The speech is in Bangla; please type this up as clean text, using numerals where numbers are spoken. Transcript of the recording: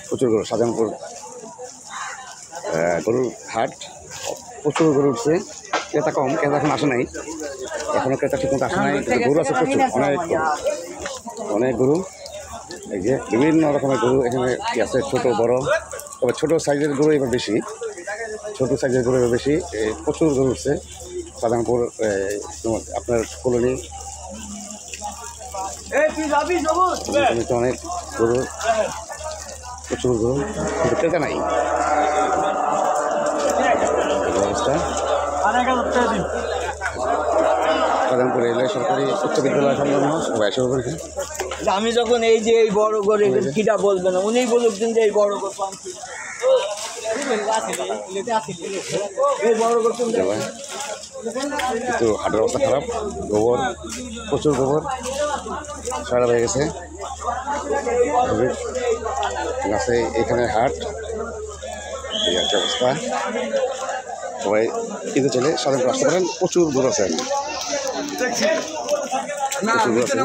প্রচুর গরু শাহজাহানপুর গরুর হাট, প্রচুর গরু উঠছে। ক্রেতা কম, ক্রেতা এখন আসে নাই, এখনও ক্রেতা ঠিক মতো আসে নাই, কিন্তু গরু আছে প্রচুর, অনেক গরু। এই যে বিভিন্ন রকমের গরু এখানে আছে, ছোট বড়, তবে ছোটো সাইজের গরু এবার বেশি, ছোটো সাইজের গরু এবার বেশি। প্রচুর গরু উঠছে শাহজাহানপুর আপনার কলোনি, অনেক গরু, প্রচুর গরু, কিন্তু ক্রেতা নাই অবস্থা। শাহজাহানপুর এলে সরকারি উচ্চ বিদ্যালয় সংলগ্ন সবাই শুরু করেছে। আমি যখন এই যে এই বড় করে কিটা বলবে না, উনি বলুক দিন যে এই বড় করে কিন্তু হাটের অবস্থা খারাপ, গোবর, প্রচুর গোবর সারা হয়ে গেছে গাছে। এখানে হাট, এই একটা অবস্থা। সবাই কিন্তু চলে শাহজাহানপুর আসতে পারেন, প্রচুর গরু আছে, প্রচুর গরু আছে।